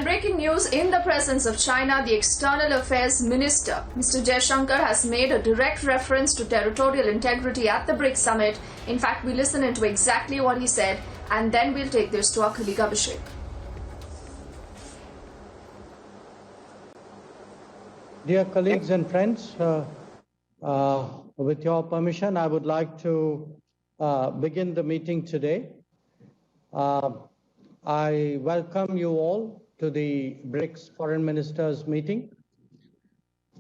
breaking news in the presence of China, the External Affairs Minister, Mr. Jaishankar, has made a direct reference to territorial integrity at the BRICS summit. In fact, we listen into exactly what he said, and then we'll take this to our colleague Abhishek. Dear colleagues and friends, with your permission, I would like to begin the meeting today. I welcome you all to the BRICS Foreign Ministers meeting.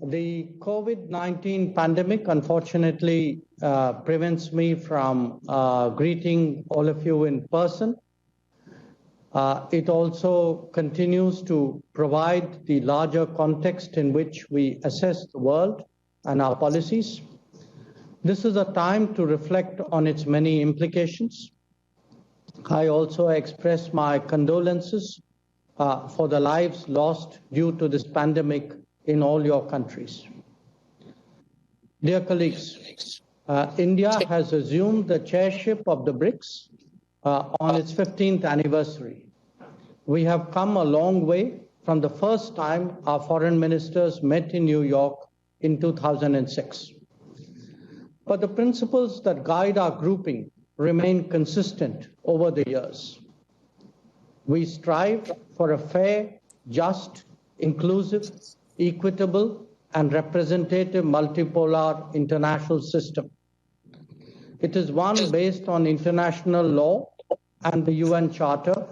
The COVID-19 pandemic, unfortunately, prevents me from greeting all of you in person. It also continues to provide the larger context in which we assess the world and our policies. This is a time to reflect on its many implications. I also express my condolences for the lives lost due to this pandemic in all your countries. Dear colleagues, India has assumed the chairship of the BRICS on its 15th anniversary. We have come a long way from the first time our foreign ministers met in New York in 2006. But the principles that guide our grouping remain consistent over the years. We strive for a fair, just, inclusive, equitable, and representative multipolar international system. It is one based on international law and the UN Charter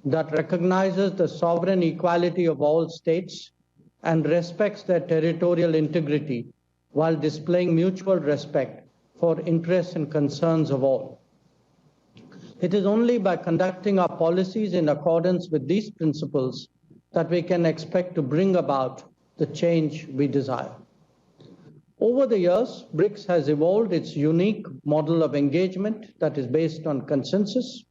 that recognizes the sovereign equality of all states and respects their territorial integrity while displaying mutual respect for interests and concerns of all. It is only by conducting our policies in accordance with these principles that we can expect to bring about the change we desire. Over the years, BRICS has evolved its unique model of engagement that is based on consensus.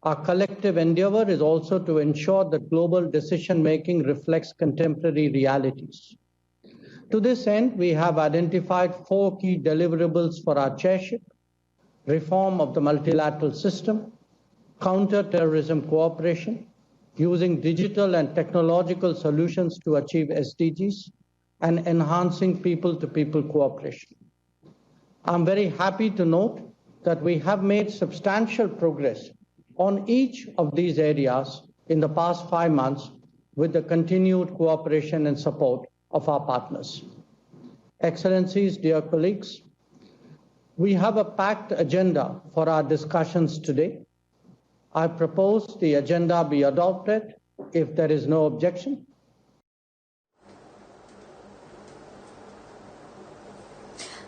Our collective endeavor is also to ensure that global decision-making reflects contemporary realities. To this end, we have identified 4 key deliverables for our chairship: reform of the multilateral system, counter-terrorism cooperation, using digital and technological solutions to achieve SDGs, and enhancing people-to-people cooperation. I'm very happy to note that we have made substantial progress on each of these areas in the past 5 months with the continued cooperation and support of our partners. Excellencies, dear colleagues, we have a packed agenda for our discussions today. I propose the agenda be adopted if there is no objection.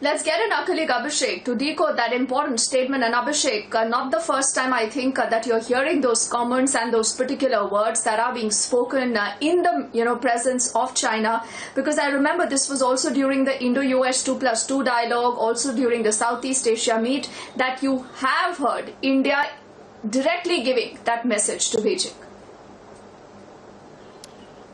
Let's get in our colleague Abhishek to decode that important statement. And Abhishek, not the first time I think that you're hearing those comments and those particular words that are being spoken in the presence of China, because I remember this was also during the Indo-US 2+2 dialogue, also during the Southeast Asia meet, that you have heard India directly giving that message to Beijing.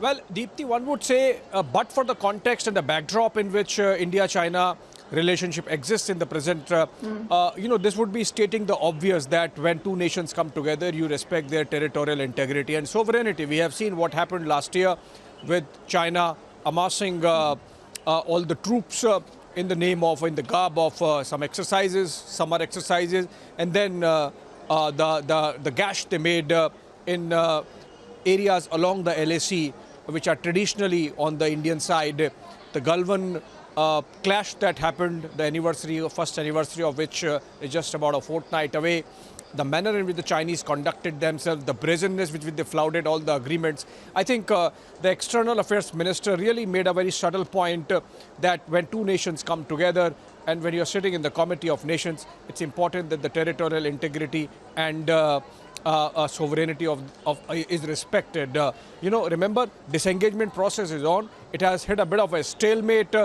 Well, Deepthi, one would say, but for the context and the backdrop in which India-China relationship exists in the present, this would be stating the obvious that when two nations come together, you respect their territorial integrity and sovereignty. We have seen what happened last year with China amassing all the troops in the garb of some exercises, summer exercises, and then the gash they made in areas along the LAC, which are traditionally on the Indian side. The Galwan clash that happened, the first anniversary of which is just about a fortnight away, the manner in which the Chinese conducted themselves, the brazenness with which they flouted all the agreements. I think the External Affairs Minister really made a very subtle point that when two nations come together and when you're sitting in the Committee of Nations, it's important that the territorial integrity and sovereignty is respected. Remember, disengagement process is on. It has hit a bit of a stalemate.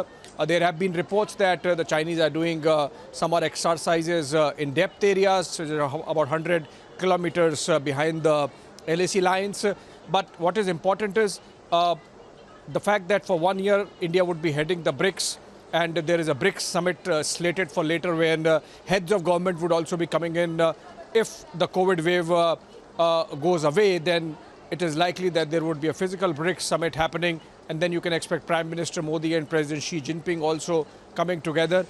There have been reports that the Chinese are doing summer exercises in depth areas, about 100 kilometers behind the LAC lines. But what is important is the fact that for 1 year, India would be heading the BRICS, and there is a BRICS summit slated for later, when heads of government would also be coming in. If the COVID wave goes away, then it is likely that there would be a physical BRICS summit happening, and then you can expect Prime Minister Modi and President Xi Jinping also coming together.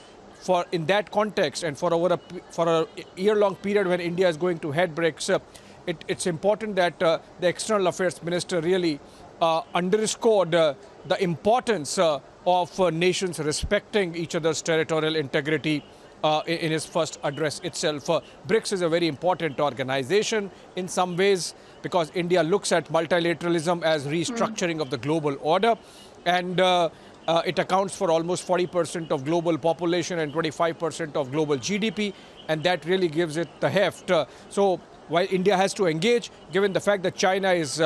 In that context, and for a year-long period when India is going to head BRICS, it's important that the External Affairs Minister really underscored the importance of nations respecting each other's territorial integrity in his first address itself. BRICS is a very important organization in some ways because India looks at multilateralism as restructuring of the global order, and it accounts for almost 40% of global population and 25% of global GDP, and that really gives it the heft. So while India has to engage, given the fact that China is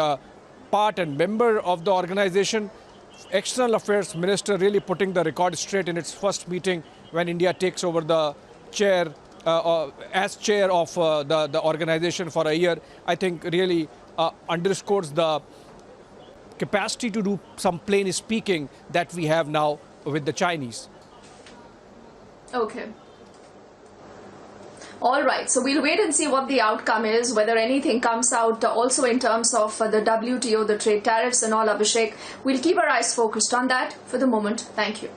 part and member of the organization, External Affairs Minister really putting the record straight in its first meeting when India takes over the chair as chair of the organization for a year, I think really underscores the capacity to do some plain speaking that we have now with the Chinese. Okay. All right, so we'll wait and see what the outcome is, whether anything comes out also in terms of the WTO, the trade tariffs and all, Abhishek. We'll keep our eyes focused on that. For the moment, thank you.